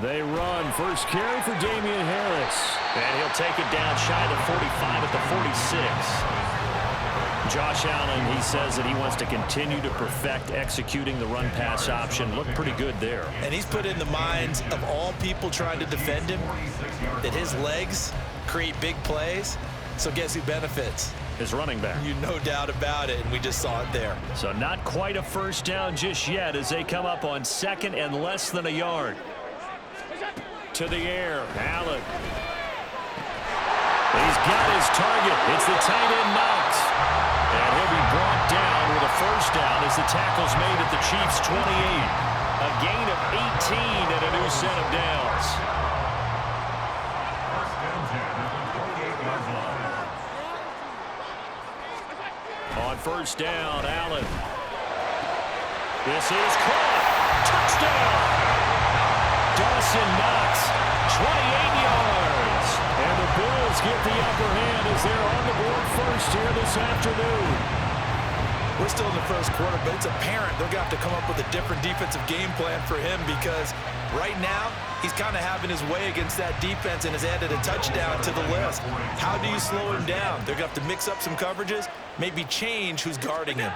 They run. First carry for Damian Harris. And he'll take it down shy of the 45 at the 46. Josh Allen, he says that he wants to continue to perfect executing the run-pass option. Looked pretty good there. And he's put in the minds of all people trying to defend him that his legs create big plays. So guess who benefits? His running back. You no doubt about it, and we just saw it there. So not quite a first down just yet as they come up on second and less than a yard. To the air, Allen. He's got his target. It's the tight end Knox. And he'll be brought down with a first down as the tackle's made at the Chiefs' 28. A gain of 18 and a new set of downs. On first down, Allen. This is caught. Touchdown. Dawson Knox, 28 yards. And the Bills get the upper hand as they're on the board first here this afternoon. We're still in the first quarter, but it's apparent they're going to have to come up with a different defensive game plan for him because right now he's kind of having his way against that defense and has added a touchdown to the list. How do you slow him down? They're going to have to mix up some coverages, maybe change who's guarding him.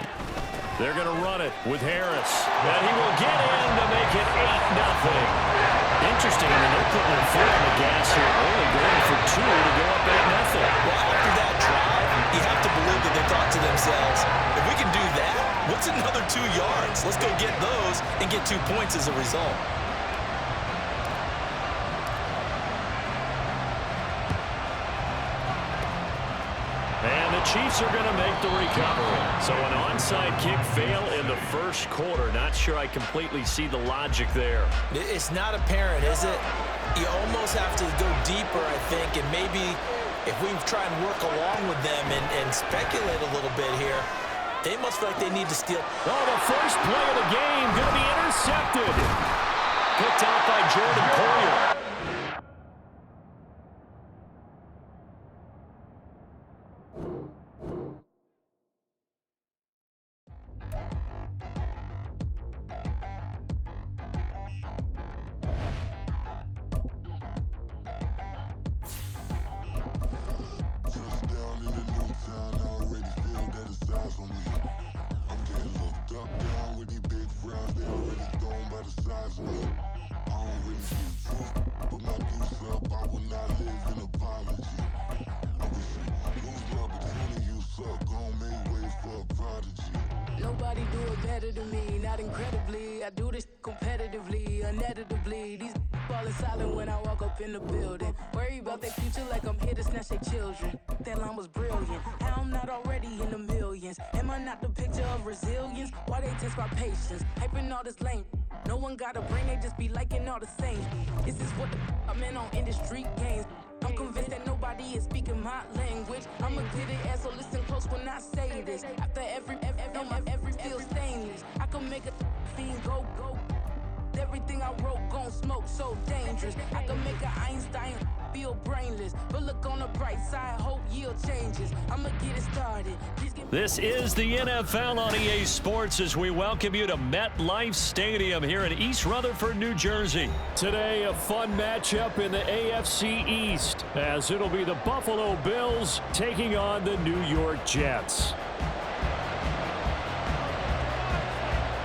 They're going to run it with Harris. And he will get in to make it 8-0. Interesting, I mean, they're putting their foot on the gas here, only going for 2 to go up 8-0. Well, after that drive, you have to believe that they thought to themselves, if we can do that, what's another 2 yards? Let's go get those and get 2 points as a result. And the Chiefs are going to make the recovery. So an onside kick fail in the first quarter. Not sure I completely see the logic there. It's not apparent, is it? You almost have to go deeper, I think, and maybe if we try and work along with them and speculate a little bit here, they must feel like they need to steal. Oh, the first play of the game going to be intercepted. Picked out by Jordan Poyer. Nobody do it better than me, not incredibly. I do this competitively, uneditably. These falling silent when I walk up in the building. Worry about their future like I'm here to snatch their children. That line was brilliant. How I'm not already in the millions. Am I not the picture of resilience? Why they test my patience? Hyping all this lame. No one got a brain, they just be liking all the same. This is what the I'm in on industry games. I'm convinced that nobody is speaking my language. I'm a good ass, so listen close when I say this. After every feel stainless. I can make a fiend go. Everything I wrote gon' smoke, so dangerous. I can make an Einstein feel brainless. But look on the bright side, hope yield changes. I'ma get it started. This is the NFL on EA Sports as we welcome you to MetLife Stadium here in East Rutherford, New Jersey. Today, a fun matchup in the AFC East as it'll be the Buffalo Bills taking on the New York Jets.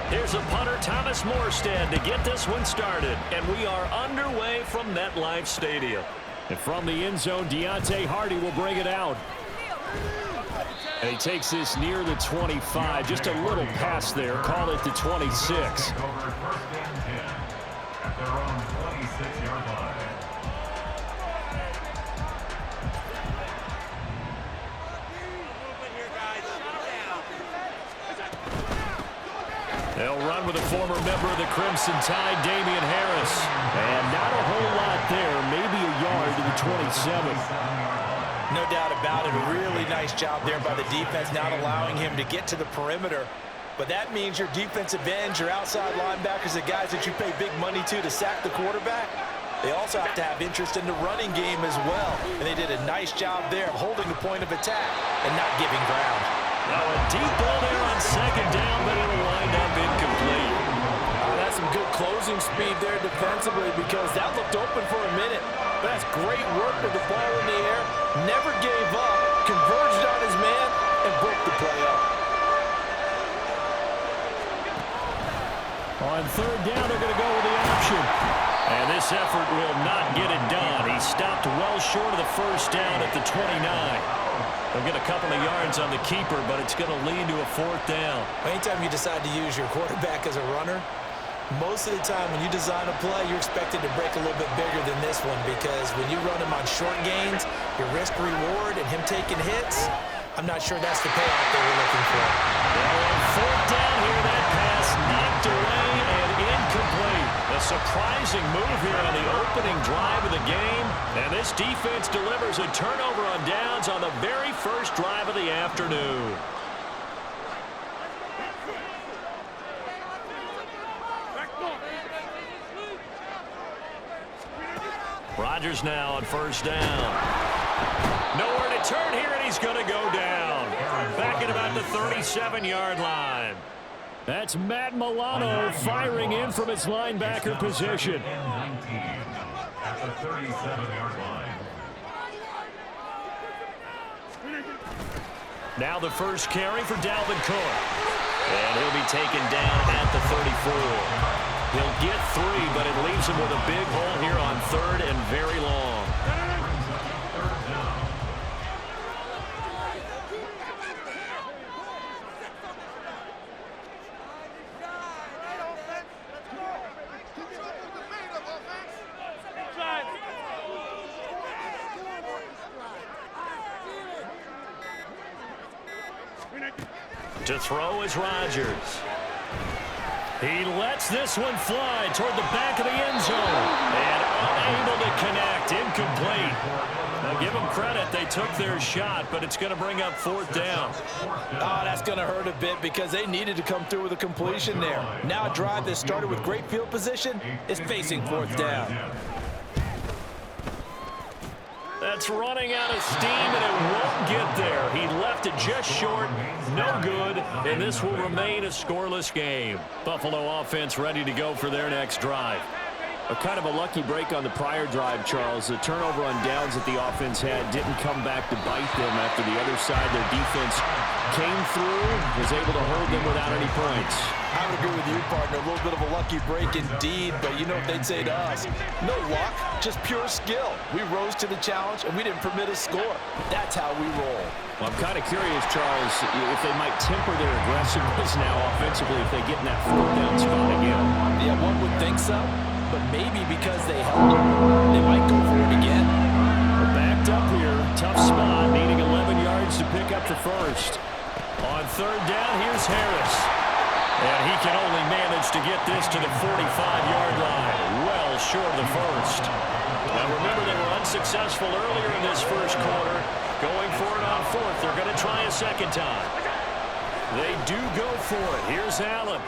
Here's a punter, Thomas Morstead, to get this one started. And we are underway from MetLife Stadium. And from the end zone, Deontay Hardy will bring it out. And he takes this near the 25. Just a little pass there. Call it the 26. They'll run with a former member of the Crimson Tide, Damian Harris. And not a whole lot there, maybe a yard to the 27. No doubt about it. A really nice job there by the defense, not allowing him to get to the perimeter. But that means your defensive ends, your outside linebackers, the guys that you pay big money to sack the quarterback, they also have to have interest in the running game as well. And they did a nice job there of holding the point of attack and not giving ground. Now a deep ball there on second down, but it'll wind up incomplete. That's some good closing speed there defensively because that looked open for a minute. But that's great work with the ball in the air. Never gave up, converged on his man, and broke the play up. On third down, they're going to go with the option. And this effort will not get it done. He stopped well short of the first down at the 29. They'll get a couple of yards on the keeper, but it's going to lead to a fourth down. Anytime you decide to use your quarterback as a runner, most of the time when you design a play, you're expected to break a little bit bigger than this one because when you run him on short gains, your risk-reward and him taking hits, I'm not sure that's the payoff they were looking for. Well, on fourth down here, that pass knocked away and incomplete. A surprising move here on the opening drive of the game. And this defense delivers a turnover on downs on the very first drive of the afternoon. Rodgers now on first down. Nowhere to turn here, and he's going to go down. Back at about the 37-yard line. That's Matt Milano firing in from his linebacker position. At the 37-yard line. Now the first carry for Dalvin Cook. And he'll be taken down at the 34. He'll get 3, but it leaves him with a big hole here on third and very long. To throw is Rodgers. He lets this one fly toward the back of the end zone. And unable to connect. Incomplete. Now give them credit. They took their shot, but it's going to bring up fourth down. Oh, that's going to hurt a bit because they needed to come through with a completion there. Now a drive that started with great field position is facing fourth down. That's running out of steam, and it won't get there. He left it just short, no good, and this will remain a scoreless game. Buffalo offense ready to go for their next drive. A kind of a lucky break on the prior drive, Charles. The turnover on downs that the offense had didn't come back to bite them after the other side. Their defense came through, was able to hold them without any points. I would agree with you, partner. A little bit of a lucky break indeed, but you know what they'd say to us. No luck, just pure skill. We rose to the challenge, and we didn't permit a score. That's how we roll. Well, I'm kind of curious, Charles, if they might temper their aggressiveness now offensively if they get in that fourth down spot again. Yeah, one would think so, but maybe because they held it, they might go for it again. We're backed up here. Tough spot, needing 11 yards to pick up the first. On third down, here's Harris. And he can only manage to get this to the 45-yard line, well short of the first. Now remember, they were unsuccessful earlier in this first quarter. Going for it on fourth. They're going to try a second time. They do go for it. Here's Allen.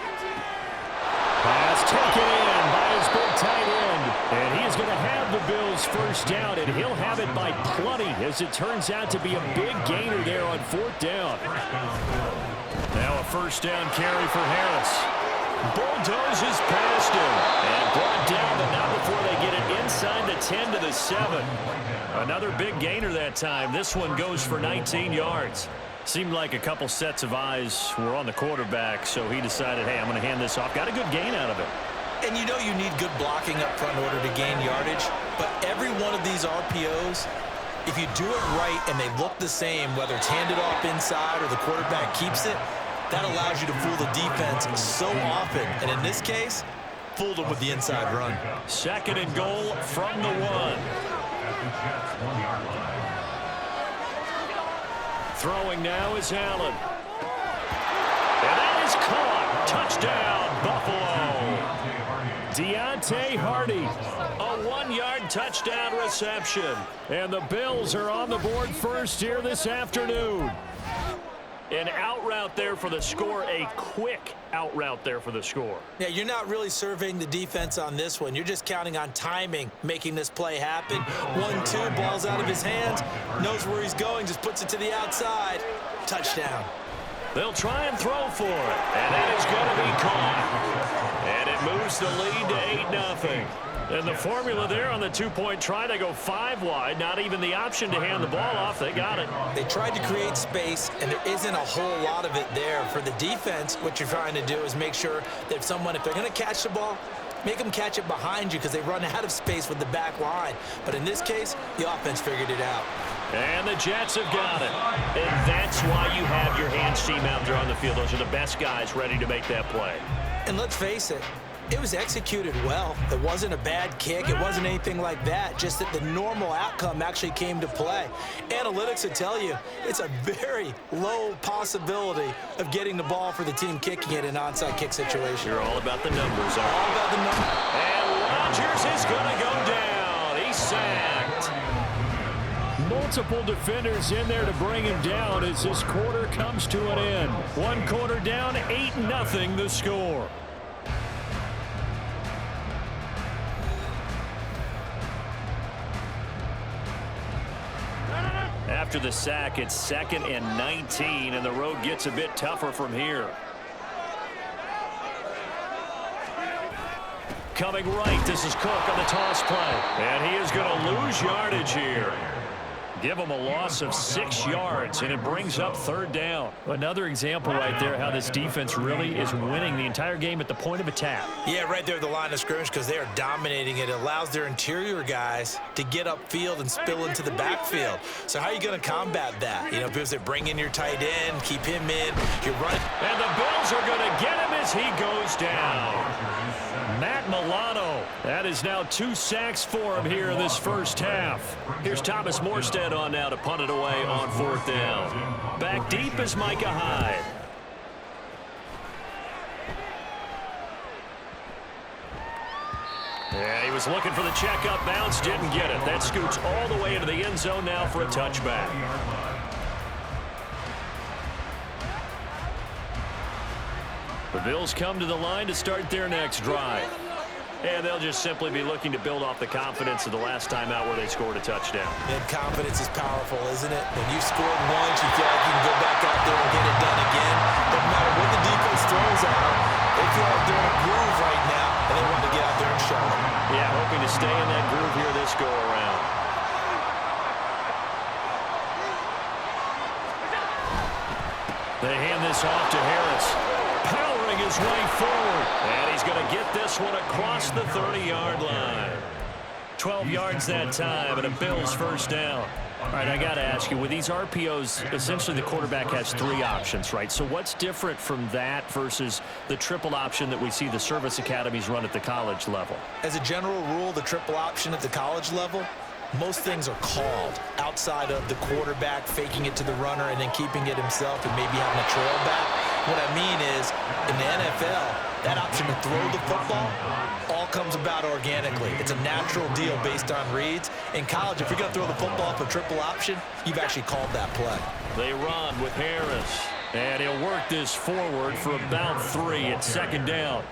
Pass taken in by his big tight end. And he is going to have the Bills first down, and he'll have it by plenty, as it turns out to be a big gainer there on fourth down. Now a first down carry for Harris. Bulldozes past him. And brought down, but not before they get it inside the 10 to the 7. Another big gainer that time. This one goes for 19 yards. Seemed like a couple sets of eyes were on the quarterback, so he decided, hey, I'm going to hand this off. Got a good gain out of it. And you know you need good blocking up front in order to gain yardage, but every one of these RPOs, if you do it right and they look the same, whether it's handed off inside or the quarterback keeps it, that allows you to fool the defense so often. And in this case, fooled them with the inside run. Second and goal from the 1. Throwing now is Allen. And that is caught. Touchdown, Buffalo. Deontay Hardy, a 1-yard touchdown reception. And the Bills are on the board first here this afternoon. An out route there for the score, a quick out route there for the score. Yeah, you're not really surveying the defense on this one. You're just counting on timing, making this play happen. 1-2, ball's out of his hands, knows where he's going, just puts it to the outside. Touchdown. They'll try and throw for it, and that is going to be caught. And it moves the lead to 8-0. And the formula there on the two-point try to go 5 wide. Not even the option to hand the ball off. They got it. They tried to create space, and there isn't a whole lot of it there. For the defense, what you're trying to do is make sure that if they're going to catch the ball, make them catch it behind you because they run out of space with the back line. But in this case, the offense figured it out. And the Jets have got it. And that's why you have your hands team out there on the field. Those are the best guys ready to make that play. And let's face it, it was executed well. It wasn't a bad kick. It wasn't anything like that. Just that the normal outcome actually came to play. Analytics would tell you it's a very low possibility of getting the ball for the team kicking it in an onside kick situation. You're all about the numbers, All about the numbers. And Rodgers is going to go down. He's sacked. Multiple defenders in there to bring him down as this quarter comes to an end. 1 quarter down, 8-0 the score. After the sack, it's 2nd and 19, and the road gets a bit tougher from here. Coming right, this is Cook on the toss play. And he is going to lose yardage here. Give him a loss of 6 yards, and it brings up 3rd down. Another example right there how this defense really is winning the entire game at the point of attack. Yeah, right there at the line of scrimmage because they are dominating it. It allows their interior guys to get upfield and spill into the backfield. So how are you going to combat that? You know, because they bring in your tight end, keep him in, you're running. And the Bills are going to get him as he goes down. Matt Milano. That is now 2 sacks for him here in this first half. Here's Thomas Morstead on now to punt it away on 4th down. Back deep is Micah Hyde. Yeah, he was looking for the check-up bounce, didn't get it. That scoots all the way into the end zone now for a touchback. The Bills come to the line to start their next drive. And they'll just simply be looking to build off the confidence of the last time out where they scored a touchdown. And confidence is powerful, isn't it? When you scored once, you feel like you can go back out there and get it done again. Doesn't matter what the defense throws at them. They feel like they're in a groove right now, and they want to get out there and show it. Yeah, hoping to stay in that groove here this go-around. They hand this off to Harris. Powering his way forward. And he's going to get this one across the 30-yard line. 12 yards that time, and a Bills first down. All right, I got to ask you, with these RPOs, essentially the quarterback has 3 options, right? So what's different from that versus the triple option that we see the service academies run at the college level? As a general rule, the triple option at the college level, most things are called outside of the quarterback faking it to the runner and then keeping it himself and maybe having a trail back. What I mean is, in the NFL, that option to throw the football all comes about organically. It's a natural deal based on reads. In college, if you're going to throw the football off a triple option, you've actually called that play. They run with Harris. And he'll work this forward for about 3 at 2nd down.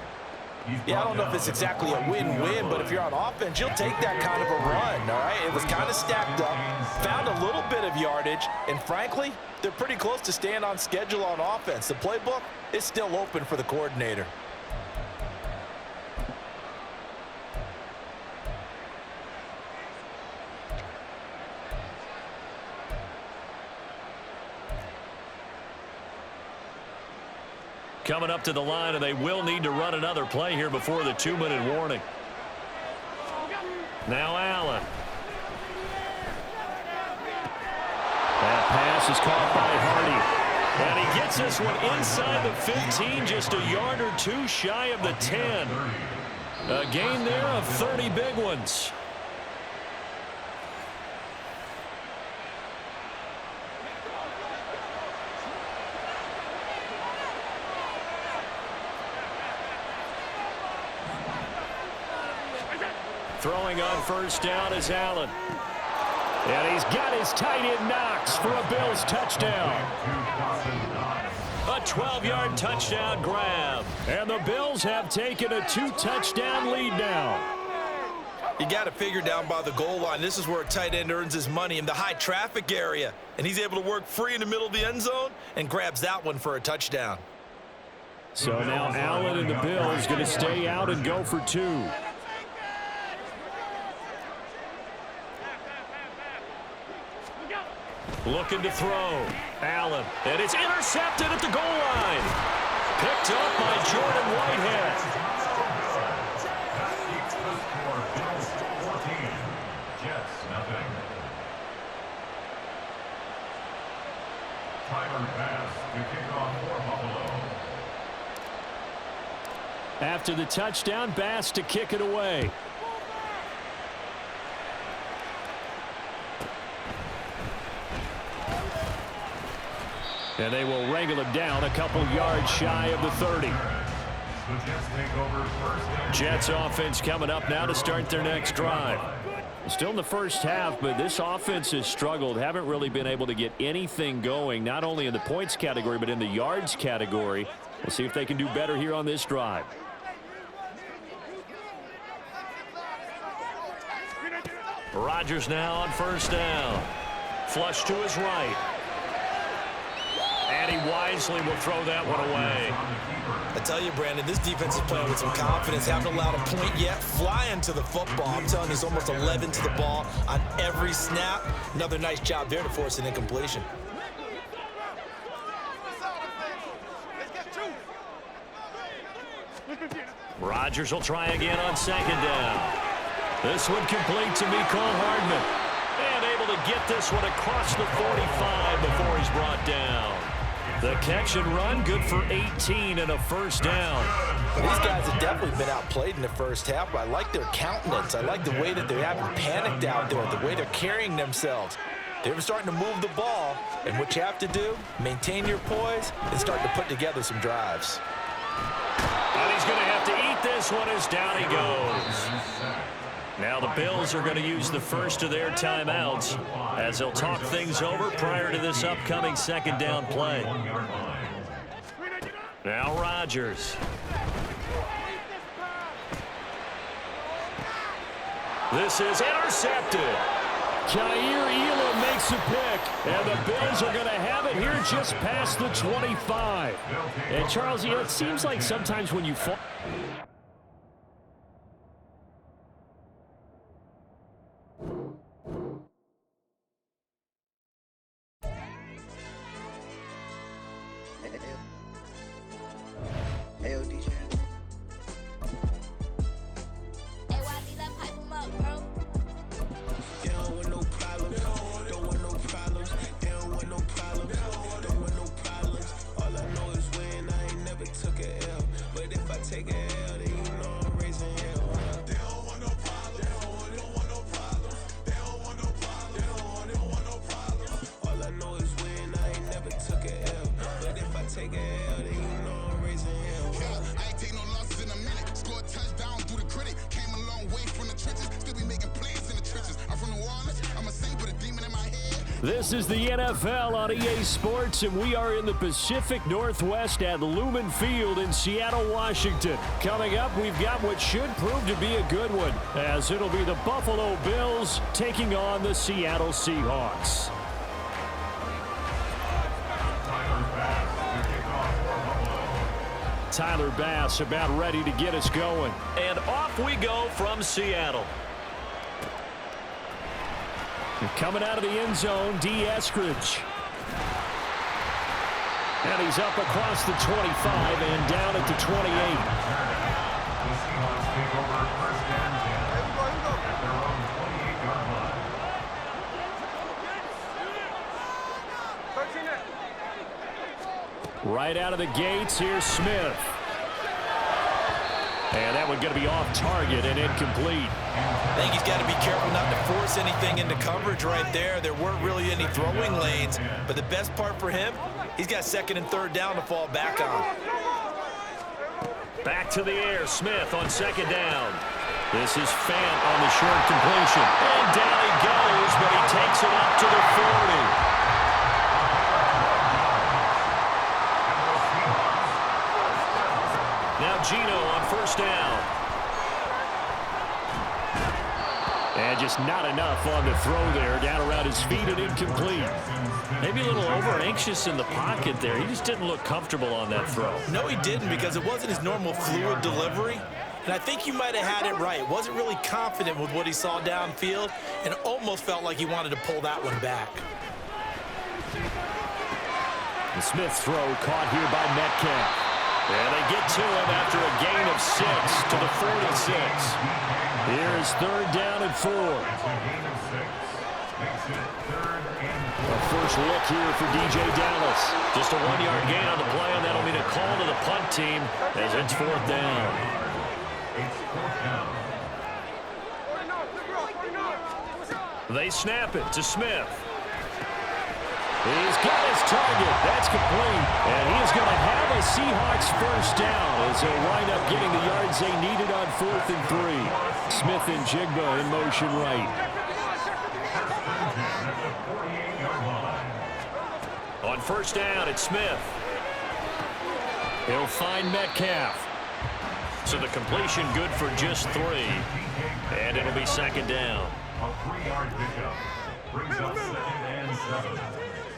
Yeah, I don't know if it's exactly a win-win, but if you're on offense, you'll take that kind of a run, all right? It was kind of stacked up, found a little bit of yardage, and frankly, they're pretty close to staying on schedule on offense. The playbook is still open for the coordinator. Coming up to the line, and they will need to run another play here before the 2-minute warning. Now Allen. That pass is caught by Hardy. And he gets this one inside the 15, just a yard or 2 shy of the 10. A gain there of 30 big ones. Throwing on first down is Allen. And he's got his tight end Knox for a Bills touchdown. A 12-yard touchdown grab. And the Bills have taken a 2-touchdown lead now. You got to figure down by the goal line. This is where a tight end earns his money, in the high traffic area. And he's able to work free in the middle of the end zone and grabs that one for a touchdown. So now Allen and the Bills going to stay out and go for 2. Looking to throw. Allen. And it's intercepted at the goal line. Picked up by Jordan Whitehead. That keeps the score. Bills 14. Jets nothing. Tyler Bass to kick off for Buffalo. After the touchdown, Bass to kick it away. And they will wrangle him down a couple yards shy of the 30. Jets offense coming up now to start their next drive. Still in the first half, but this offense has struggled. Haven't really been able to get anything going, not only in the points category, but in the yards category. We'll see if they can do better here on this drive. Rodgers now on first down. Flush to his right. And he wisely will throw that one away. I tell you, Brandon, this defense is playing with some confidence. Haven't allowed a point yet. Flying to the football. I'm telling you, it's almost 11 to the ball on every snap. Another nice job there to force an incompletion. Rodgers will try again on second down. This one complete to Mecole Hardman. And able to get this one across the 45 before he's brought down. The catch and run, good for 18 and a first down. Well, these guys have definitely been outplayed in the first half, but I like their countenance. I like the way that they haven't panicked out there, the way they're carrying themselves. They're starting to move the ball, and what you have to do, maintain your poise and start to put together some drives. And he's going to have to eat this one as down he goes. Now the Bills are going to use the first of their timeouts as they'll talk things over prior to this upcoming second down play. Now Rodgers. This is intercepted. Jair Elam makes a pick, and the Bills are going to have it here just past the 25. And Charles, it seems like sometimes when you fall... This is the NFL on EA Sports, and we are in the Pacific Northwest at Lumen Field in Seattle, Washington. Coming up, we've got what should prove to be a good one, as it'll be the Buffalo Bills taking on the Seattle Seahawks. Tyler Bass about ready to get us going. And off we go from Seattle. Coming out of the end zone, D. Eskridge. And he's up across the 25 and down at the 28. The Seahawks take over first and 10 at their own 28-yard line. Right out of the gates, here's Smith. And that one going to be off target and incomplete. I think he's got to be careful not to force anything into coverage right there. There weren't really any throwing lanes, but the best part for him, he's got second and third down to fall back on. Back to the air, Smith on second down. This is Fant on the short completion. And down he goes, but he takes it up to the 40. Now Gino on first down. And just not enough on the throw there. Down around his feet and incomplete. Maybe a little over-anxious in the pocket there. He just didn't look comfortable on that throw. No, he didn't, because it wasn't his normal fluid delivery. And I think you might have had it right. Wasn't really confident with what he saw downfield and almost felt like he wanted to pull that one back. The Smith throw caught here by Metcalf. And they get to him after a gain of 6 to the 46. Here's 3rd down and 4. A first look here for DJ Dallas. Just a 1-yard gain on the play, and that'll mean a call to the punt team as it's 4th down. They snap it to Smith. He's got his target. That's complete. And he is going to have a Seahawks first down as they'll wind up getting the yards they needed on 4th and 3. Smith and Jigba in motion right. On first down, it's Smith. He'll find Metcalf. So the completion good for just 3. And it'll be 2nd down. A 3-yard pickup brings up 2nd and 7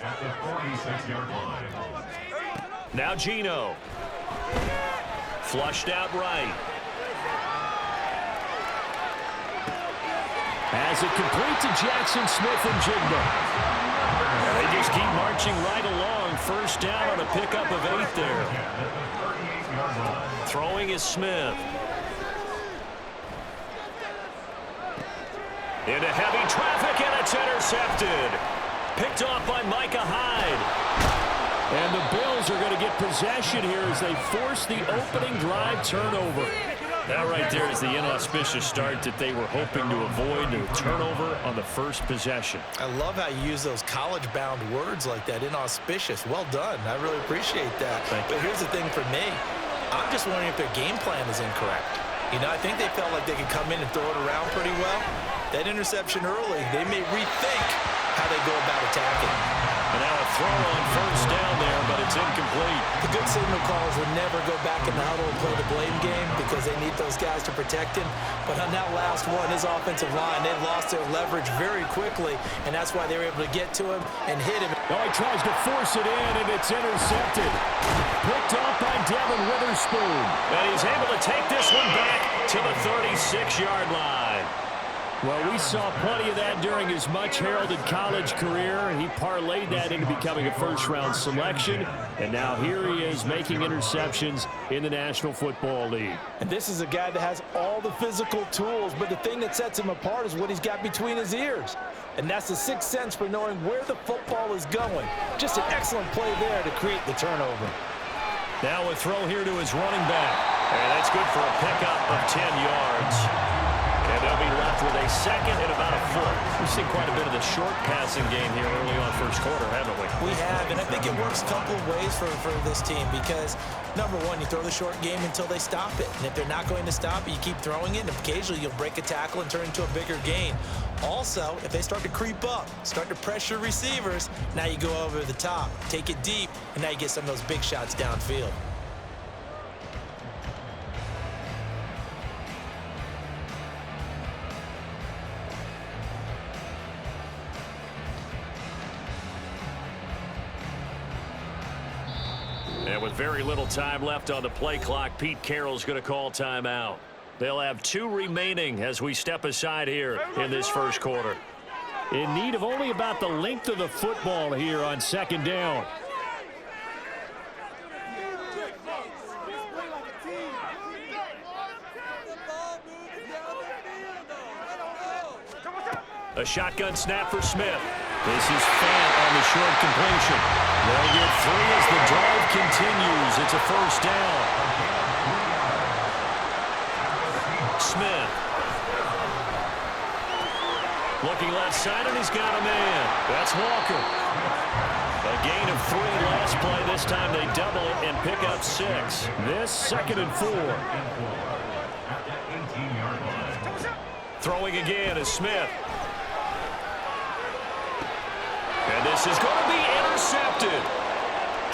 at the 46-yard line. Now Geno. Flushed out right. As it complete to Jackson Smith and Jigba. They just keep marching right along. First down on a pickup of 8 there. Throwing is Smith. Into heavy traffic, and it's intercepted. Picked off by Micah Hyde. And the Bills are going to get possession here as they force the opening drive turnover. That right there is the inauspicious start that they were hoping to avoid, the turnover on the first possession. I love how you use those college-bound words like that, inauspicious. Well done. I really appreciate that. But here's the thing for me. I'm just wondering if their game plan is incorrect. You know, I think they felt like they could come in and throw it around pretty well. That interception early, they may rethink how they go about attacking. And now a throw on first down there, but it's incomplete. The good signal callers would never go back in the huddle and play the blame game because they need those guys to protect him. But on that last one, his offensive line, they lost their leverage very quickly, and that's why they were able to get to him and hit him. Oh, he tries to force it in, and it's intercepted. Picked off by Devin Witherspoon. And he's able to take this one back to the 36-yard line. Well, we saw plenty of that during his much-heralded college career. He parlayed that into becoming a first-round selection. And now here he is making interceptions in the National Football League. And this is a guy that has all the physical tools, but the thing that sets him apart is what he's got between his ears. And that's the sixth sense for knowing where the football is going. Just an excellent play there to create the turnover. Now a throw here to his running back. And that's good for a pickup of 10 yards. And they'll be left with a 2nd and about a foot. We've seen quite a bit of the short passing game here early on first quarter, haven't we? We have, and I think it works a couple of ways for this team because, number one, you throw the short game until they stop it. And if they're not going to stop it, you keep throwing it, and occasionally you'll break a tackle and turn it into a bigger gain. Also, if they start to creep up, start to pressure receivers, now you go over the top, take it deep, and now you get some of those big shots downfield. And with very little time left on the play clock, Pete Carroll's going to call timeout. They'll have 2 remaining as we step aside here in this first quarter. In need of only about the length of the football here on 2nd down. A shotgun snap for Smith. This is Fant on the short completion. They'll get 3 as the drive continues. It's a first down. Smith. Looking left side, and he's got a man. That's Walker. A gain of 3 last play. This time they double it and pick up 6. This 2nd and 4. Throwing again is Smith. And this is going to be intercepted.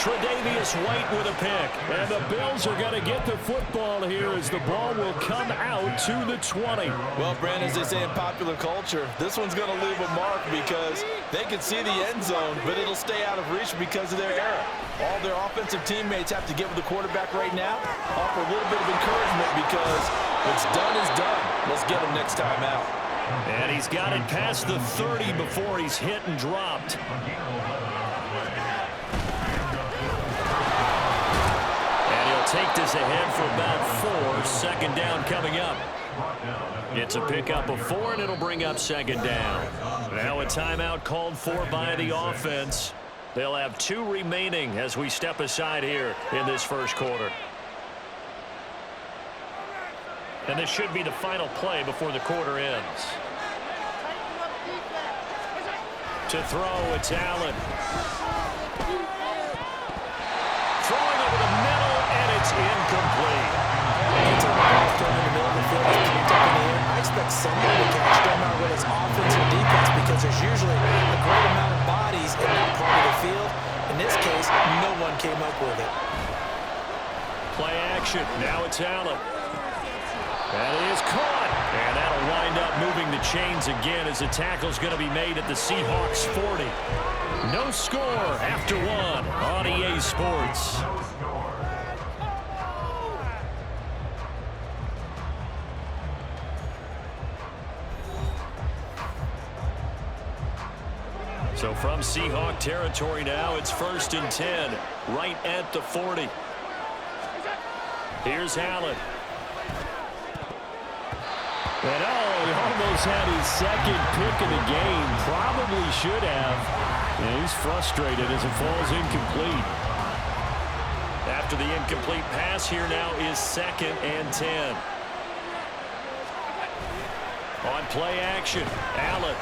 Tre'Davious White with a pick. And the Bills are going to get the football here as the ball will come out to the 20. Well, Brandon, as they say in popular culture, this one's going to leave a mark because they can see the end zone, but it'll stay out of reach because of their error. All their offensive teammates have to get with the quarterback right now, offer a little bit of encouragement because what's done is done. Let's get him next time out. And he's got it past the 30 before he's hit and dropped. Take this ahead for about 4. Second down coming up. It's a pickup of 4, and it'll bring up second down. Now a timeout called for by the offense. They'll have 2 remaining as we step aside here in this first quarter. And this should be the final play before the quarter ends. To throw, it's Allen. Throwing over the middle. It's incomplete. Anytime the ball's thrown in the middle of the field, it's picked up in the air, I expect someone to catch, no matter whether it's offense or defense, because there's usually a great amount of bodies in that part of the field. In this case, no one came up with it. Play action. Now it's Allen. That is caught. And that'll wind up moving the chains again as the tackle's going to be made at the Seahawks 40. No score after 1 on EA Sports. So from Seahawk territory now, it's 1st and 10, right at the 40. Here's Allen. And he almost had his second pick of the game. Probably should have. And he's frustrated as it falls incomplete. After the incomplete pass, here now is 2nd and 10. On play action, Allen.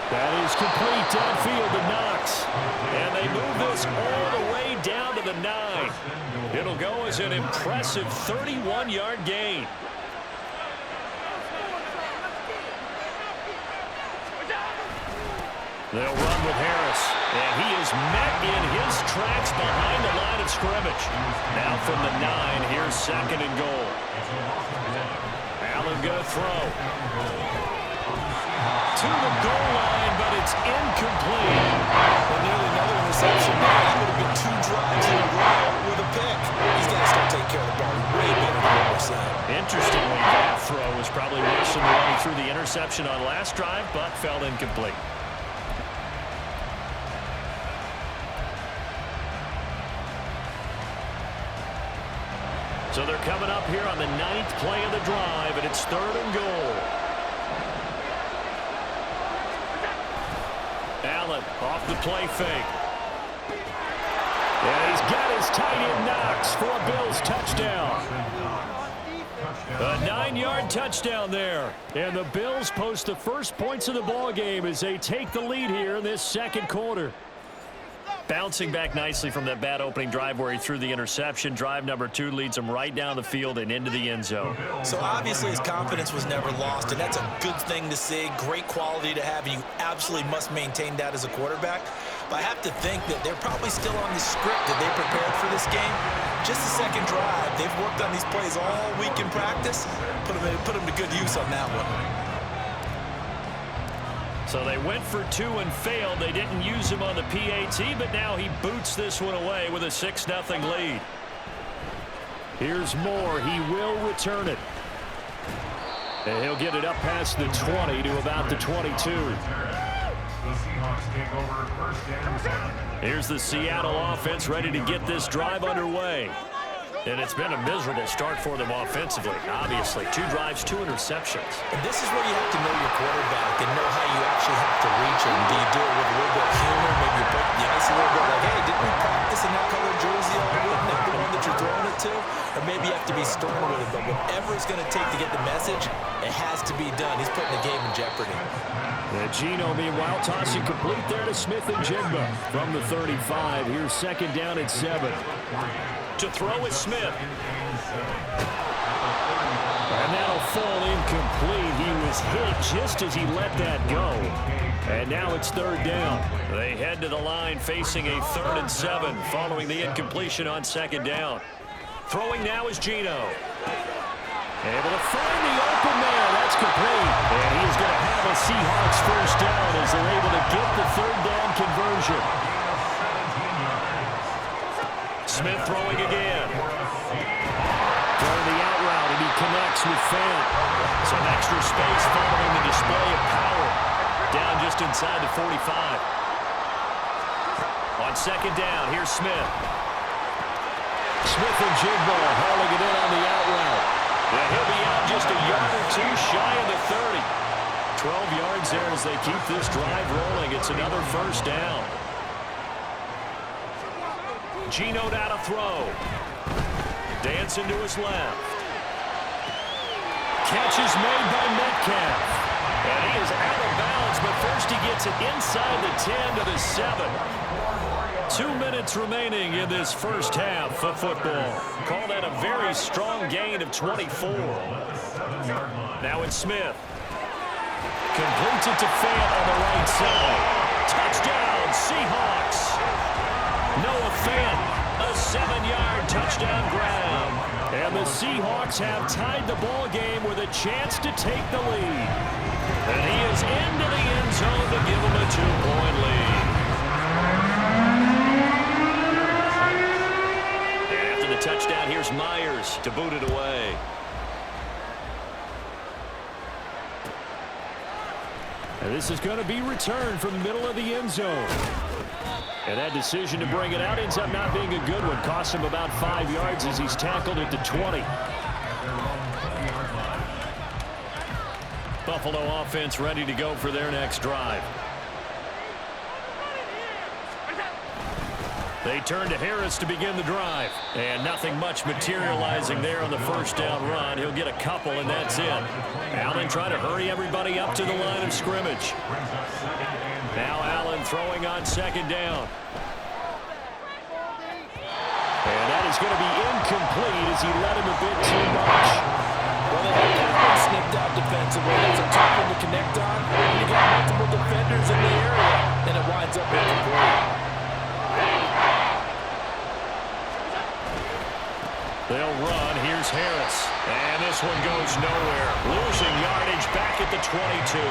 That is complete downfield to Knox. And they move this all the way down to the 9. It'll go as an impressive 31-yard gain. They'll run with Harris. And he is met in his tracks behind the line of scrimmage. Now from the 9, here's 2nd and goal. Allen going to throw. To the goal line, but it's incomplete. Well, nearly another interception. That would have been 2 drives in a row with a pick. He's got to start taking care of the ball way better than what we're saying. Interestingly, that throw was probably worse than the one he threw the interception on last drive, but fell incomplete. So they're coming up here on the 9th play of the drive, and it's 3rd and goal. Allen off the play fake. And he's got his tight end Knox for a Bills touchdown. A 9-yard touchdown there. And the Bills post the first points of the ball game as they take the lead here in this second quarter. Bouncing back nicely from that bad opening drive where he threw the interception. Drive number 2 leads him right down the field and into the end zone. So obviously his confidence was never lost, and that's a good thing to see. Great quality to have, and you absolutely must maintain that as a quarterback. But I have to think that they're probably still on the script that they prepared for this game. Just the second drive. They've worked on these plays all week in practice. Put them to good use on that one. So they went for 2 and failed. They didn't use him on the PAT, but now he boots this one away with a 6-0 lead. Here's Moore. He will return it. And he'll get it up past the 20 to about the 22. Here's the Seattle offense ready to get this drive underway. And it's been a miserable start for them offensively, obviously. 2 drives, 2 interceptions. And this is where you have to know your quarterback and know how you actually have to reach him. Do you do it with a little bit of humor? Maybe you break the ice a little bit like, hey, didn't we practice in that color jersey all week? Not the one that you're throwing it to? Or maybe you have to be stern with it. But whatever it's going to take to get the message, it has to be done. He's putting the game in jeopardy. And Gino, meanwhile, tossing complete there to Smith and Jigba from the 35. Here's 2nd down at 7. To throw is Smith. And that'll fall incomplete. He was hit just as he let that go. And now it's third down. They head to the line facing a 3rd and 7 following the incompletion on second down. Throwing now is Geno. Able to find the open man. That's complete. And he is going to have a Seahawks first down as they're able to get the 3rd down conversion. Smith throwing again. Throwing the out route, and he connects with Fant. Some extra space following the display of power. Down just inside the 45. On second down, here's Smith. Smith and Jigba hauling it in on the out route. Yeah, he'll be out just a yard or two shy of the 30. 12 yards there as they keep this drive rolling. It's another first down. Geno down to throw. Dancing to his left. Catch is made by Metcalf. And he is out of bounds, but first he gets it inside the 10 to the 7. 2 minutes remaining in this first half of football. Call that a very strong gain of 24. Now it's Smith. Completes it to Fant on the right side. Touchdown, Seahawks. Noah Fant, a 7-yard touchdown grab. And the Seahawks have tied the ball game with a chance to take the lead. And he is into the end zone to give them a 2-point lead. And after the touchdown, here's Myers to boot it away. And this is going to be returned from the middle of the end zone. And that decision to bring it out ends up not being a good one. Costs him about 5 yards as he's tackled at the 20. Buffalo offense ready to go for their next drive. They turn to Harris to begin the drive. And nothing much materializing there on the first down run. He'll get a couple, and that's it. Allen trying to hurry everybody up to the line of scrimmage. Now Allen throwing on second down. And that is going to be incomplete as he led him a bit too much. Well, they have that one snipped out defensively. That's a tough one to connect on. And you got multiple defenders in the area, and it winds up incomplete. They'll run. Here's Harris. And this one goes nowhere. Losing yardage back at the 22.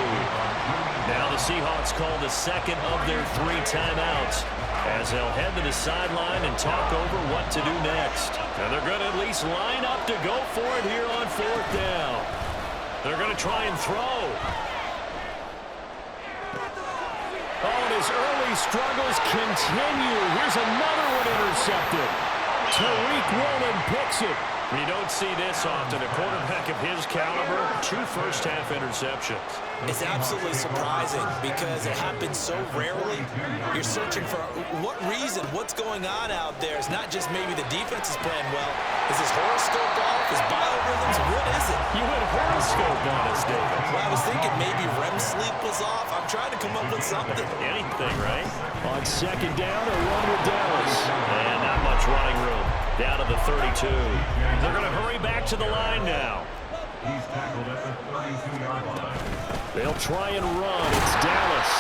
Now the Seahawks call the second of their 3 timeouts as they'll head to the sideline and talk over what to do next. And they're going to at least line up to go for it here on 4th down. They're going to try and throw. Oh, and his early struggles continue. Here's another one intercepted. Tariq Woolen picks it. You don't see this often. A quarterback of his caliber, 2 first-half interceptions. It's absolutely surprising because it happens so rarely. You're searching for what reason, what's going on out there. It's not just maybe the defense is playing well. Is his horoscope off? His biorhythms? What is it? You went horoscope on us, David. Well, I was thinking maybe REM sleep was off. I'm trying to come up with something. Anything, right? On second down, a run with Dallas. And not much running room. Down to the 32. They're going to hurry back to the line now. He's tackled at the 32-yard line. They'll try and run. It's Dallas.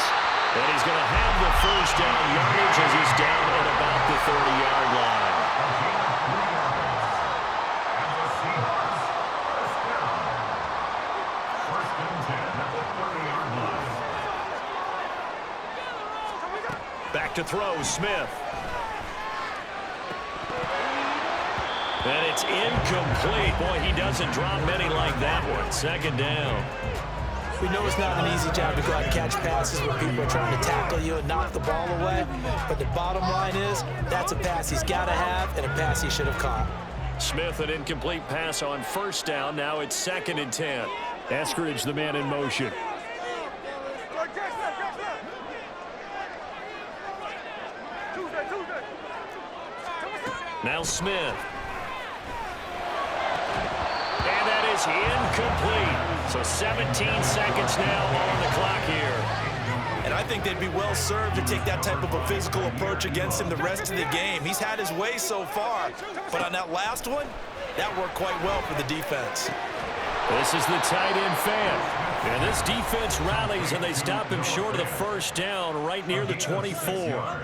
And he's going to have the first down yardage as he's down at about the 30-yard line. First and 10 at the 30-yard line. Back to throw, Smith. And it's incomplete. Boy, he doesn't drop many like that one. Second down. We know it's not an easy job to go out and catch passes when people are trying to tackle you and knock the ball away. But the bottom line is, that's a pass he's got to have and a pass he should have caught. Smith, an incomplete pass on first down. Now it's 2nd and 10. Eskridge, the man in motion. Now Smith. And that is incomplete. So 17 seconds now on the clock here. And I think they'd be well served to take that type of a physical approach against him the rest of the game. He's had his way so far, but on that last one, that worked quite well for the defense. This is the tight end fan. And this defense rallies, and they stop him short of the first down right near the 24.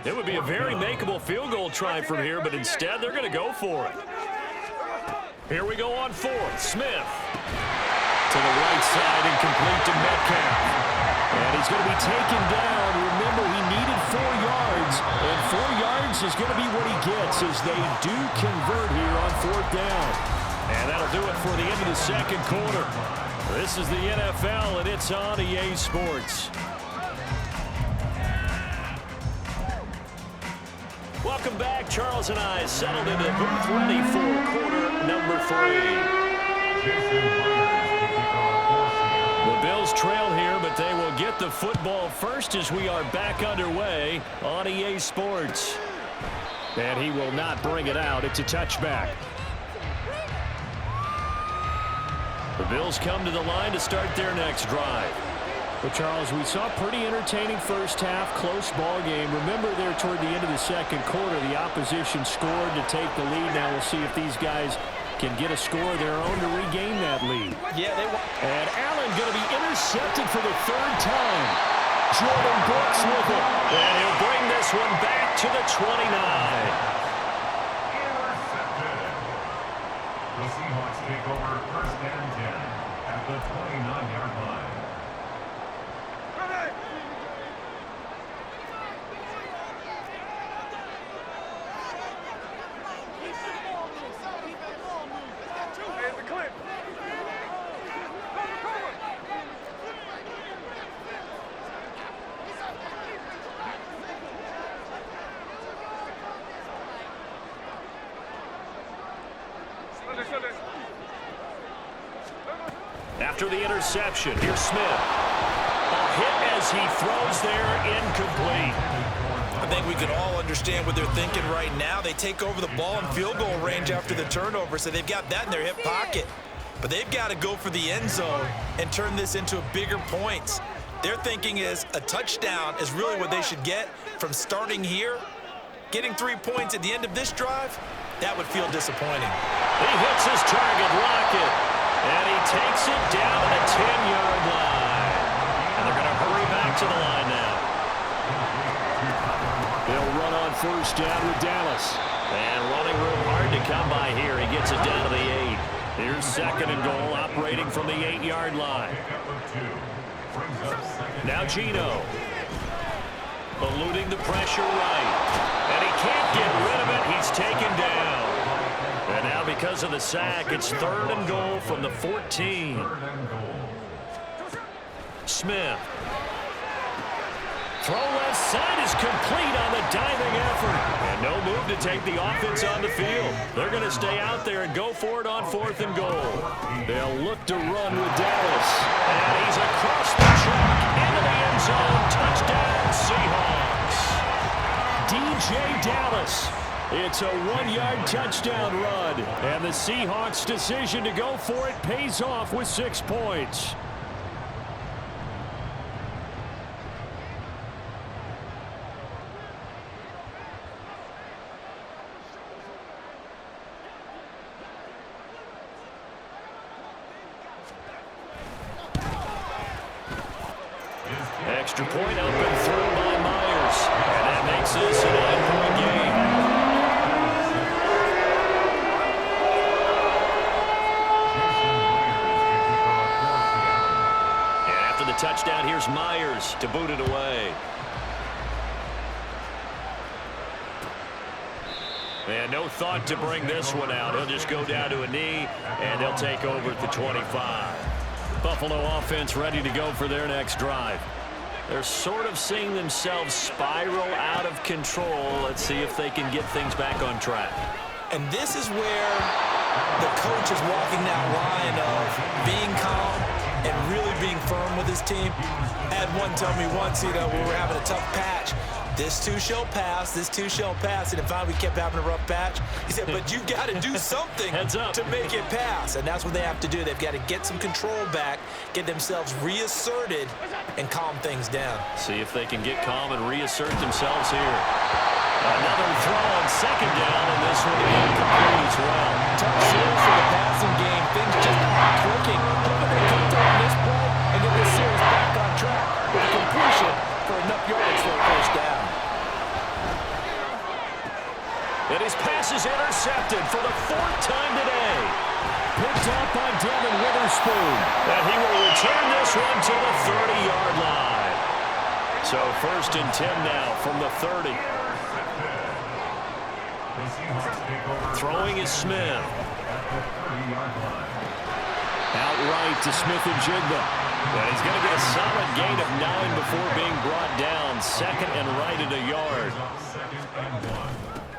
It would be a very makeable field goal try from here, but instead they're going to go for it. Here we go on fourth. Smith to the right side and complete to Metcalf. And he's going to be taken down. Remember, he needed 4 yards, and 4 yards is going to be what he gets as they do convert here on fourth down. And that'll do it for the end of the second quarter. This is the NFL, and it's on EA Sports. Welcome back. Charles and I settled into the booth ready for quarter number 3. The Bills trail here, but they will get the football first as we are back underway on EA Sports. And he will not bring it out. It's a touchback. The Bills come to the line to start their next drive. Well, Charles, we saw a pretty entertaining first half, close ball game. Remember there toward the end of the second quarter, the opposition scored to take the lead. Now we'll see if these guys can get a score of their own to regain that lead. Yeah, they want. And Allen going to be intercepted for the 3rd time. Jordan Brooks with it. And he'll bring this one back to the 29. The Seahawks take over first and 10 at the 29-yard line. After the interception, here's Smith. A hit as he throws there, incomplete. I think we can all understand what they're thinking right now. They take over the ball in field goal range after the turnover, so they've got that in their hip pocket. But they've got to go for the end zone and turn this into a bigger points. Their thinking is a touchdown is really what they should get from starting here. Getting 3 points at the end of this drive, that would feel disappointing. He hits his target, Lockett. And he takes it down to the 10-yard line. And they're going to hurry back to the line now. They'll run on first down with Dallas. And running room hard to come by here. He gets it down to the 8. Here's 2nd and goal, operating from the 8-yard line. Now Gino. Eluding the pressure right. And he can't get rid of it. He's taken down. And now because of the sack, it's 3rd and goal from the 14. Smith. Throw left side is complete on the diving effort. And no move to take the offense on the field. They're going to stay out there and go for it on 4th and goal. They'll look to run with Dallas. And he's across the track into the end zone. Touchdown, Seahawks. DJ Dallas. It's a 1-yard touchdown run. And the Seahawks' decision to go for it pays off with 6 points. Extra point up and through by Myers. And that makes this a 9-point game. The touchdown, here's Myers to boot it away. And no thought to bring this one out. He'll just go down to a knee, and they'll take over at the 25. Buffalo offense ready to go for their next drive. They're sort of seeing themselves spiral out of control. Let's see if they can get things back on track. And this is where the coach is walking that line of being calm and really being firm with his team. I had one tell me once, we were having a tough patch. This too shall pass, this too shall pass. And finally we kept having a rough patch. He said, but you've got to do something to make it pass. And that's what they have to do. They've got to get some control back, get themselves reasserted, and calm things down. See if they can get calm and reassert themselves here. Another throw on 2nd down, and this one incomplete as well. Tough field for the passing game. Things just Clicking. Hoping they come through on this play and get this series back on track with a completion for enough yards for a first down. And his pass is intercepted for the 4th time today. Picked up by Devin Witherspoon. And he will return this one to the 30-yard line. So 1st and 10 now from the 30. Throwing is Smith. Outright to Smith and Jigba. And he's going to get a solid gain of 9 before being brought down. 2nd and right at a yard.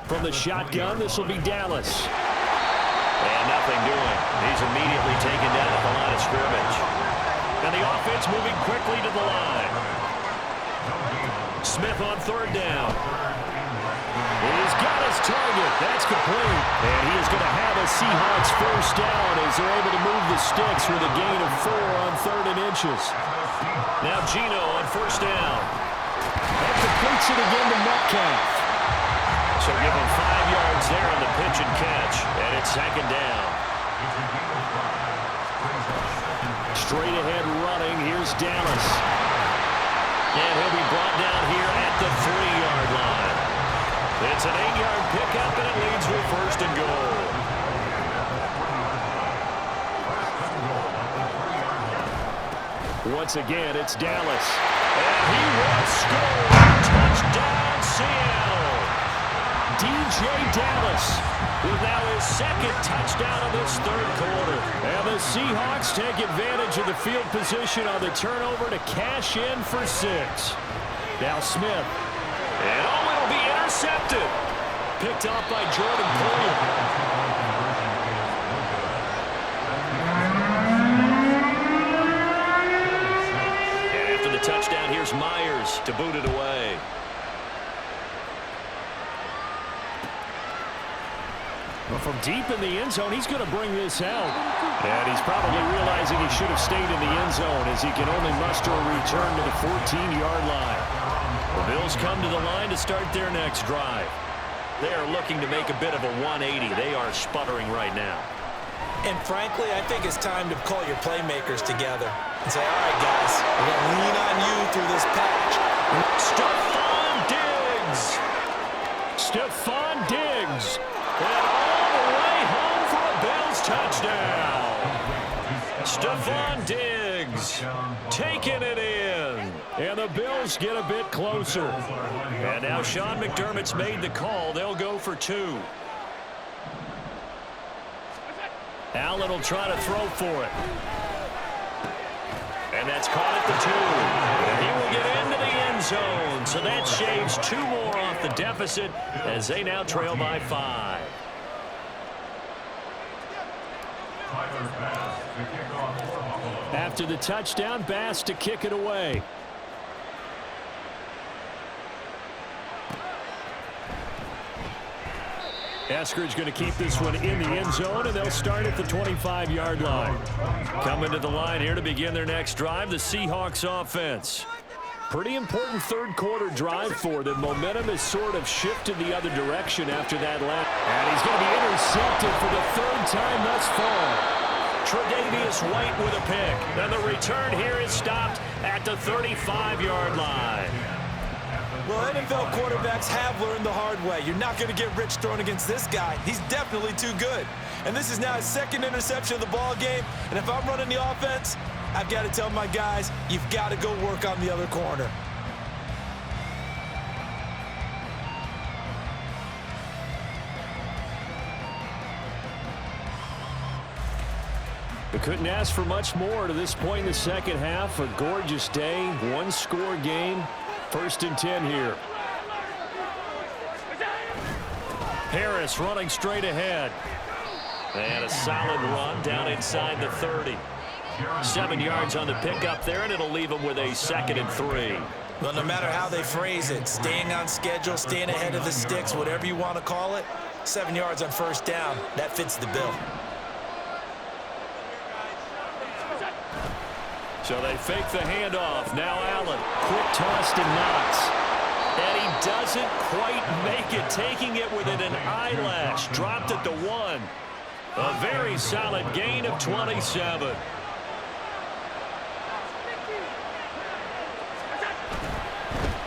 From the shotgun, this will be Dallas. And nothing doing. He's immediately taken down at the line of scrimmage. And the offense moving quickly to the line. Smith on 3rd down. He's got his target. That's complete. And he is going to have a Seahawks first down as they're able to move the sticks with a gain of 4 on 3rd and inches. Now Gino on 1st down. And completes it again to Metcalf. So give him 5 yards there on the pitch and catch. And it's 2nd down. Straight ahead running. Here's Dallas. And he'll be brought down here at the 3-yard line. It's an 8-yard pickup, and it leads to a 1st and goal. Once again, it's Dallas. And he will score. Touchdown, Seattle. DJ Dallas with now his 2nd touchdown of this 3rd quarter. And the Seahawks take advantage of the field position on the turnover to cash in for 6. Now Smith. And it'll be intercepted. Picked off by Jordan Poyer. And after the touchdown, here's Myers to boot it away. Well, from deep in the end zone, he's going to bring this out. And he's probably realizing he should have stayed in the end zone as he can only muster a return to the 14-yard line. The Bills come to the line to start their next drive. They are looking to make a bit of a 180. They are sputtering right now. And frankly, I think it's time to call your playmakers together and say, all right, guys, we're going to lean on you through this patch. Stephon Diggs. Stephon Diggs. And all the way home for a Bills touchdown. Stephon Diggs taking it in. And the Bills get a bit closer. And now Sean McDermott's made the call. They'll go for 2. Allen will try to throw for it. And that's caught at the 2. And he will get into the end zone. So that shaves 2 more off the deficit as they now trail by 5. After the touchdown, Bass to kick it away. Eskridge going to keep this one in the end zone, and they'll start at the 25-yard line. Coming to the line here to begin their next drive, the Seahawks offense. Pretty important 3rd quarter drive for them. Momentum has sort of shifted the other direction after that last. And he's going to be intercepted for the 3rd time thus far. Tre'Davious White with a pick. And the return here is stopped at the 35-yard line. Well, NFL quarterbacks have learned the hard way. You're not going to get rich thrown against this guy. He's definitely too good. And this is now his 2nd interception of the ball game. And if I'm running the offense, I've got to tell my guys, you've got to go work on the other corner. We couldn't ask for much more to this point in the second half. A gorgeous day, 1-score game. 1st and 10 here. Harris running straight ahead. And a solid run down inside the 30. 7 yards on the pickup there, and it'll leave them with a 2nd and 3. Well, no matter how they phrase it, staying on schedule, staying ahead of the sticks, whatever you want to call it, 7 yards on 1st down, that fits the bill. So they fake the handoff. Now Allen, quick toss to Knox. And he doesn't quite make it, taking it within an eyelash. Dropped at the 1. A very solid gain of 27.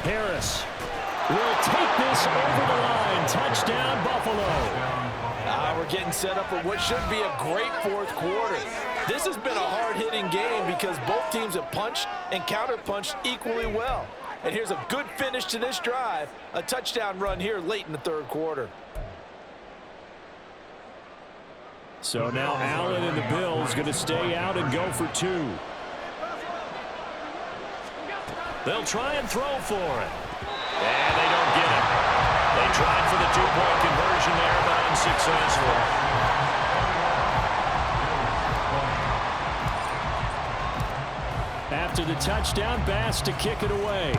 Harris will take this over the line. Touchdown, Buffalo. We're getting set up for what should be a great fourth quarter. This has been a hard-hitting game because both teams have punched and counterpunched equally well. And here's a good finish to this drive, a touchdown run here late in the third quarter. So now Allen and the Bills going to stay out and go for two. They'll try and throw for it. And they don't get it. They tried for the two-point conversion there, but unsuccessful. After the touchdown, Bass to kick it away.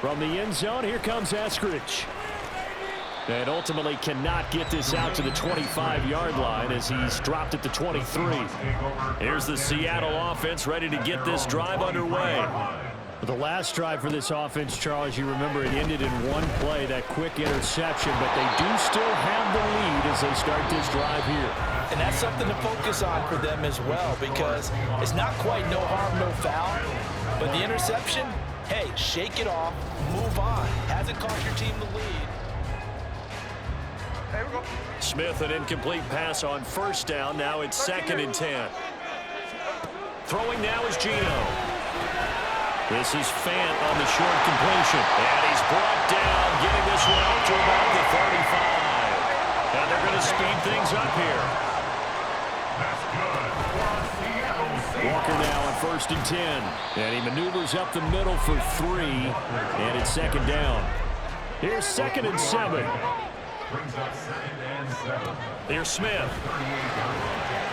From the end zone, here comes Eskridge. And ultimately cannot get this out to the 25-yard line as he's dropped it to 23. Here's the Seattle offense ready to get this drive underway. The last drive for this offense, Charles, you remember it ended in one play, that quick interception, but they do still have the lead as they start this drive here. And that's something to focus on for them as well, because it's not quite no harm, no foul, but the interception, hey, shake it off, move on. Hasn't cost your team the lead. Smith, an incomplete pass on first down. Now it's 2nd and 10. Throwing now is Geno. This is Fant on the short completion. And he's brought down, getting this one out to about the 35. And they're going to speed things up here. Walker now on 1st and 10. And he maneuvers up the middle for 3. And it's 2nd down. Here's 2nd and 7. Here's Smith.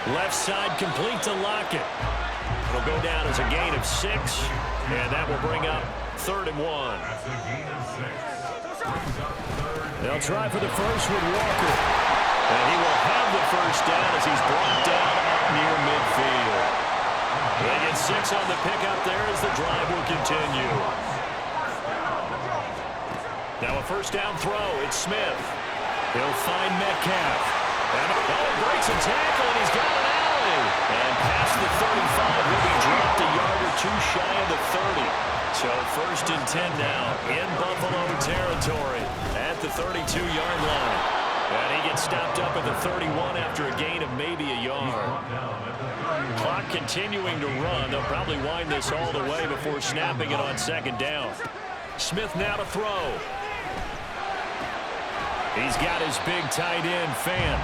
Left side complete to Lockett. It'll go down as a gain of 6, and that will bring up 3rd and 1. They'll try for the first with Walker. And he will have the first down as he's brought down up near midfield. They get 6 on the pickup there as the drive will continue. Now a first down throw. It's Smith. He'll find Metcalf. And breaks a tackle, and he's got an alley. And past the 35, will be dropped a yard or two shy of the 30. So 1st and 10 now in Buffalo territory at the 32-yard line. And he gets stopped up at the 31 after a gain of maybe a yard. Clock continuing to run. They'll probably wind this all the way before snapping it on 2nd down. Smith now to throw. He's got his big tight end, Fant.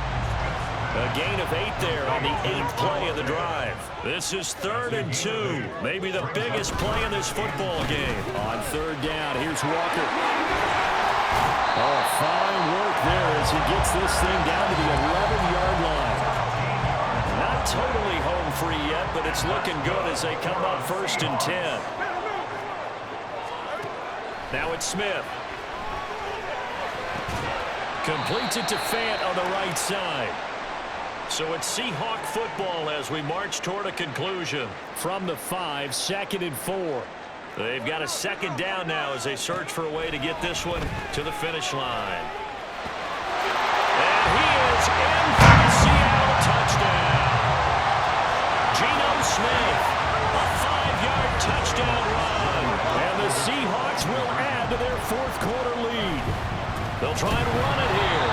A gain of 8 there on the 8th play of the drive. This is 3rd and 2. Maybe the biggest play in this football game. On 3rd down, here's Walker. Oh, fine work there as he gets this thing down to the 11-yard line. Not totally home free yet, but it's looking good as they come up 1st and 10. Now it's Smith. Completes it to Fant on the right side. So it's Seahawk football as we march toward a conclusion. From the 5, 2nd and 4. They've got a 2nd down now as they search for a way to get this one to the finish line. And he is in for the Seattle touchdown. Geno Smith, a 5-yard touchdown run. And the Seahawks will add to their 4th quarter lead. They'll try and run it here.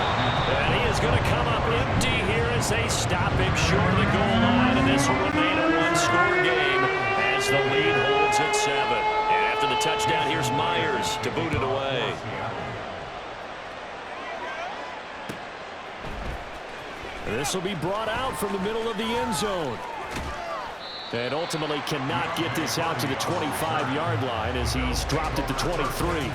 And he is going to come up empty here as they stop him short of the goal line. And this will remain a 1-score game as the lead holds at 7. And after the touchdown, here's Myers to boot it away. This will be brought out from the middle of the end zone. And ultimately cannot get this out to the 25-yard line as he's dropped it to 23.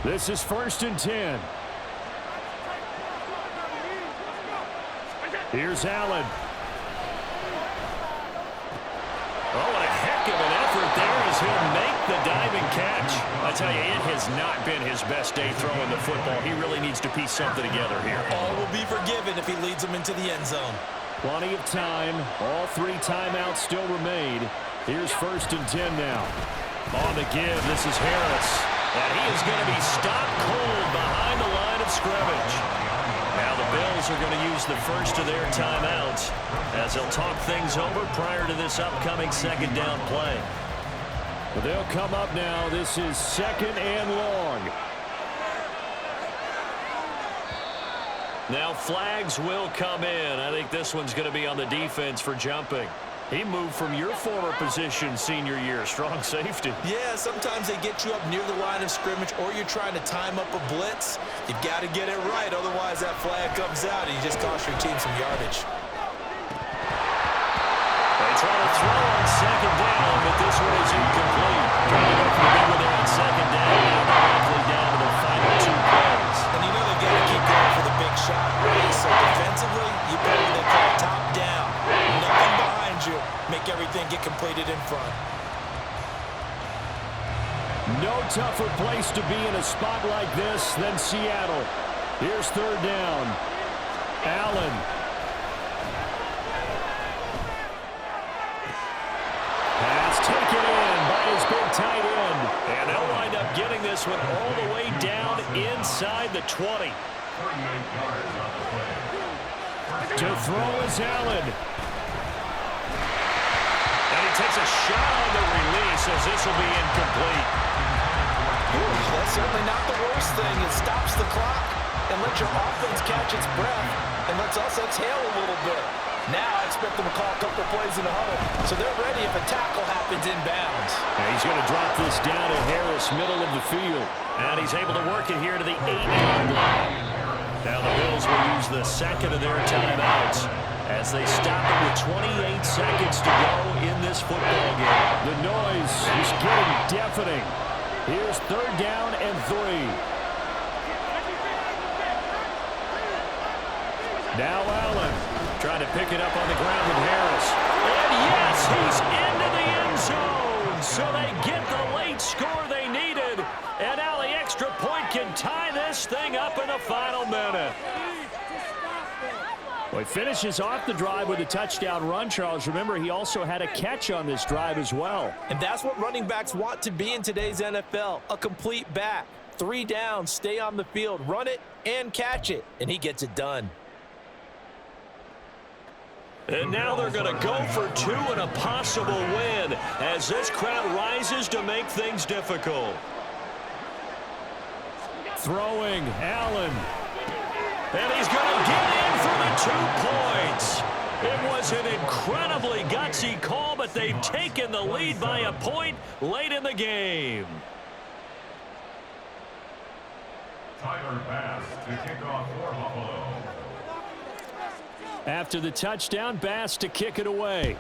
This is 1st and 10. Here's Allen. the diving catch. I tell you, it has not been his best day throwing the football. He really needs to piece something together here. All will be forgiven if he leads them into the end zone. Plenty of time. All 3 timeouts still remain. Here's 1st and 10 now. On the give, this is Harris. And he is going to be stopped cold behind the line of scrimmage. Now the Bills are going to use the first of their timeouts as they'll talk things over prior to this upcoming 2nd down play. They'll come up now. This is 2nd and long. Now flags will come in. I think this one's going to be on the defense for jumping. He moved from your former position senior year, strong safety. Yeah, sometimes they get you up near the line of scrimmage or you're trying to time up a blitz. You've got to get it right, otherwise that flag comes out and you just cost your team some yardage. They try to throw on 2nd down, but this one is incomplete. Trying to go for the big one there on 2nd down. Now they're likely down to their final 2 plays. And you know they've got to keep going for the big shot, right? So defensively, you better when they call top down. Nothing behind you. Make everything get completed in front. No tougher place to be in a spot like this than Seattle. Here's 3rd down. Allen. Pass taken in by his big tight end. And they'll wind up getting this one all the way down inside the 20. 38 yards on the play. To throw is Allen. And he takes a shot on the release as this will be incomplete. That's certainly not the worst thing. It stops the clock and lets your offense catch its breath and lets us exhale a little bit. Now I expect them to call a couple of plays in the huddle, so they're ready if a tackle happens inbounds. And he's going to drop this down to Harris, middle of the field. And he's able to work it here to the 8-yard line. Now the Bills will use the 2nd of their timeouts as they stop it with 28 seconds to go in this football game. The noise is getting deafening. Here's 3rd down and 3. Now Allen trying to pick it up on the ground with Harris. And yes, he's into the end zone. So they get the late score they needed. And now the extra point can tie this thing up in the final minute. Well, he finishes off the drive with a touchdown run, Charles. Remember, he also had a catch on this drive as well. And that's what running backs want to be in today's NFL, a complete back. 3 downs, stay on the field, run it, and catch it. And he gets it done. And now they're going to go for 2 and a possible win as this crowd rises to make things difficult. Throwing, Allen. And he's going to get in for the 2 points. It was an incredibly gutsy call, but they've taken the lead by a point late in the game. Tyler Bass to kick off for Buffalo. After the touchdown, Bass to kick it away.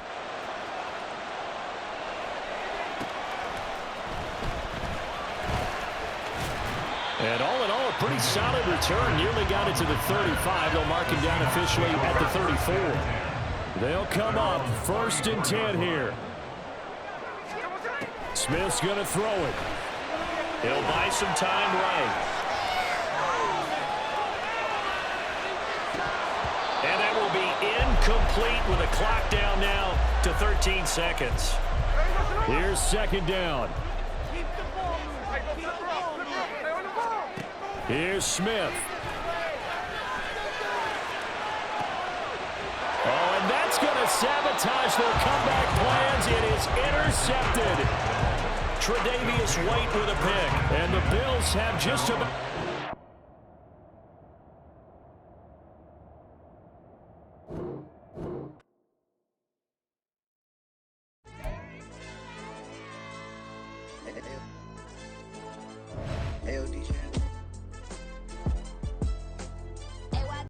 And all in all, a pretty solid return. Nearly got it to the 35. They'll mark him down officially at the 34. They'll come up 1st and 10 here. Smith's going to throw it. He'll buy some time right. And that will be incomplete with a clock down now to 13 seconds. Here's 2nd down. Here's Smith. Oh, and that's going to sabotage their comeback plans. It is intercepted. Tre'Davious White with a pick. And the Bills have just about...